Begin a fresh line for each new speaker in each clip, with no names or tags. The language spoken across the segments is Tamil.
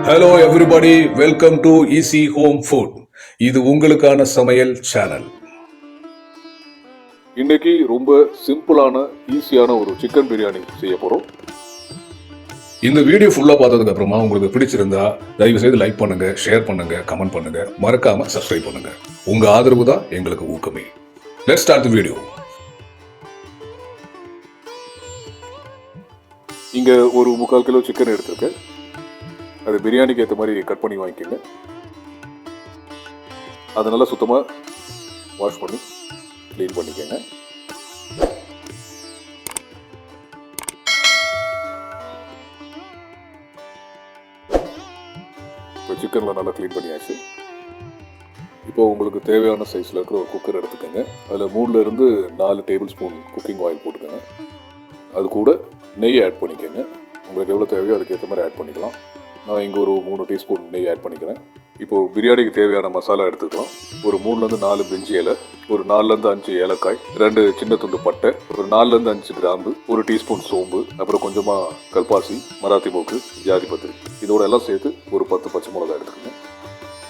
Hello everybody, welcome to easy home food. இது உங்களுக்கான சமையல் சேனல்.
இன்னைக்கு ரொம்ப சிம்பிளான ஈஸியான ஒரு சிக்கன் பிரியாணி செய்ய போறோம்.
இந்த வீடியோ ஃபுல்லா பார்த்ததுக்கு அப்புறமா உங்களுக்கு பிடிச்சிருந்தா தயவு செய்து லைக் பண்ணுங்க, ஷேர் பண்ணுங்க, கமெண்ட் பண்ணுங்க, மறக்காம சப்ஸ்கிரைப் பண்ணுங்க. உங்க ஆதரவு தான் எங்களுக்கு ஊக்கமே. Let's start the video.
இங்க ஒரு 3/4 கிலோ சிக்கன் எடுத்திருக்கேன். அது பிரியாணிக்கு ஏற்ற மாதிரி கட் பண்ணி வாங்கிக்கோங்க. அதை நல்லா சுத்தமாக வாஷ் பண்ணி க்ளீன் பண்ணிக்கோங்க. இப்போ சிக்கனில் நல்லா க்ளீன் பண்ணியாச்சு. இப்போ உங்களுக்கு தேவையான சைஸில் இருக்கிற ஒரு குக்கர் எடுத்துக்கோங்க. அதில் 3லேருந்து 4 டேபிள் ஸ்பூன் குக்கிங் ஆயில் போட்டுக்கோங்க. அது கூட நெய் ஆட் பண்ணிக்கோங்க. உங்களுக்கு எவ்வளோ தேவையோ அதுக்கேற்ற மாதிரி ஆட் பண்ணிக்கலாம். நான் இங்கே ஒரு 3 டீஸ்பூன் நெய் ஆட் பண்ணிக்கிறேன். இப்போது பிரியாணிக்கு தேவையான மசாலா எடுத்துக்கலாம். ஒரு 3லேருந்து 4 பிரிஞ்சி இலை, ஒரு 4லேருந்து 5 ஏலக்காய், 2 சின்ன துண்டு பட்டை, ஒரு 4லேருந்து 5 கிராம்பு, ஒரு டீஸ்பூன் சோம்பு, அப்புறம் கொஞ்சமாக கல்பாசி, மராத்தி மோக்கு, ஜாதி பத்திரி, இதோட எல்லாம் சேர்த்து ஒரு 10 பச்சை மிளகா எடுத்துக்கோங்க.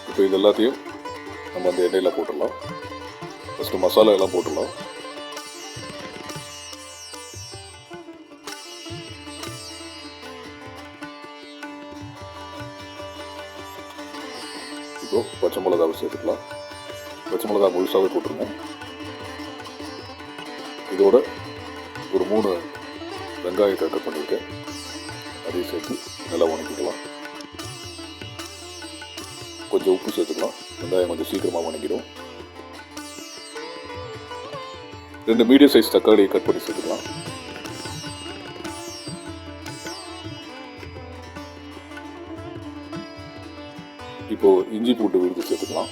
இப்போ இது எல்லாத்தையும் நம்ம அந்த எண்ணெயில் போட்டுடலாம். ஃபஸ்ட்டு மசாலா எல்லாம் போட்டுடலாம். இப்போ பச்சை மிளகாவை சேர்த்துக்கலாம். பச்சை மிளகா முழுசாகவே போட்டுருங்க. இதோட ஒரு 3 வெங்காயத்தை கட் பண்ணியிருக்கேன். அதையும் சேர்த்து நல்லா வணக்கிக்கலாம். கொஞ்சம் உப்பு சேர்த்துக்கலாம். வெங்காயம் கொஞ்சம் சீக்கிரமாக வணங்கிடும். 2 மீடியம் சைஸ் தக்காளியை கட் பண்ணி சேர்த்துக்கலாம். இப்போ இஞ்சி பூண்டு விழுது சேர்த்துக்கலாம்.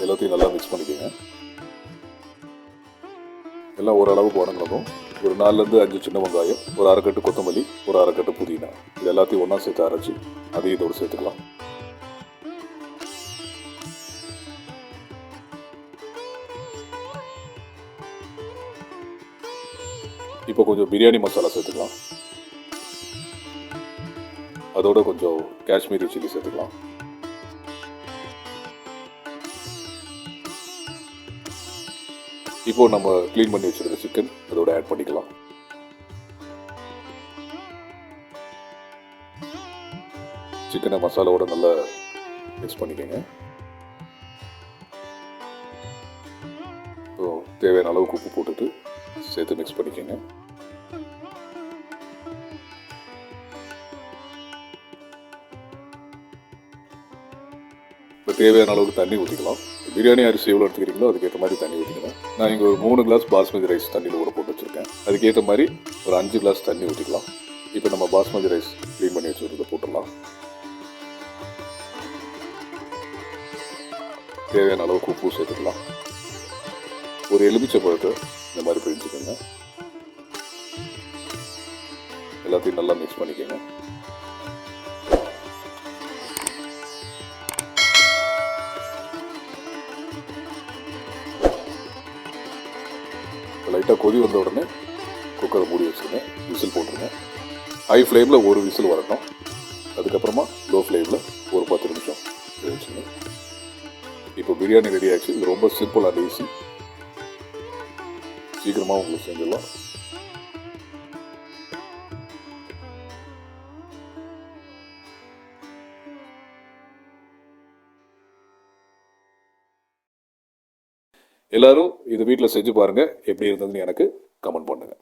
எல்லாத்தையும் நல்லா மிக்ஸ் பண்ணிக்கோங்க. எல்லாம் ஓரளவுக்கு வணங்கணும். ஒரு 4லேருந்து 5 சின்ன வெங்காயம், ஒரு அரைக்கட்டு கொத்தமல்லி, ஒரு அரைக்கட்டு புதினா, இது எல்லாத்தையும் ஒன்றா சேர்த்து அரைச்சி அதையும் இதோடு சேர்த்துக்கலாம். இப்போ கொஞ்சம் பிரியாணி மசாலா சேர்த்துக்கலாம். அதோட கொஞ்சம் காஷ்மீரி சில்லி சேர்த்துக்கலாம். இப்போ நம்ம க்ளீன் பண்ணி வச்சிருக்க சிக்கன் அதோட ஆட் பண்ணிக்கலாம். சிக்கனை மசாலாவோட நல்லா மிக்ஸ் பண்ணிக்கோங்க. இப்போ தேவையான அளவுக்கு உப்பு போட்டுட்டு சேர்த்து மிக்ஸ் பண்ணிக்கோங்க. இப்போ தேவையான அளவுக்கு தண்ணி ஊற்றிக்கலாம். பிரியாணி அரிசி எவ்வளோ எடுத்துக்கிறீங்களோ அதுக்கேற்ற மாதிரி தண்ணி ஊற்றிக்கலாம். நான் இங்கே ஒரு 3 கிளாஸ் பாஸ்மதி ரைஸ் தண்ணியில் ஊற போட்டு வச்சுருக்கேன். அதுக்கேற்ற மாதிரி ஒரு 5 கிளாஸ் தண்ணி ஊற்றிக்கலாம். இப்போ நம்ம பாஸ்மதி ரைஸ் க்ளீன் பண்ணி வச்சுருக்கிறத போட்டுடலாம். தேவையான அளவுக்கு உப்பு சேர்த்துக்கலாம். ஒரு எலுமிச்சை பழத்தை இந்த மாதிரி பிரிஞ்சுக்கோங்க. எல்லாத்தையும் நல்லா மிக்ஸ் பண்ணிக்கோங்க. லைட்டாக கொதி வந்த உடனே குக்கரை மூடி வச்சுருங்க. விசில் போட்டுருங்க. ஹை ஃப்ளேமில் ஒரு விசில் வரட்டும். அதுக்கப்புறமா லோ ஃப்ளேமில் ஒரு 10 நிமிஷம் வச்சுருங்க. இப்போ பிரியாணி ரெடி ஆகிடுச்சு. இது ரொம்ப சிம்பிள் அண்ட் ஈஸி. சீக்கிரமாக உங்களுக்கு செஞ்சிடலாம். எல்லாரும் இது வீட்டில் செஞ்சு பாருங்கள். எப்படி இருந்ததுன்னு எனக்கு கமெண்ட் பண்ணுங்கள்.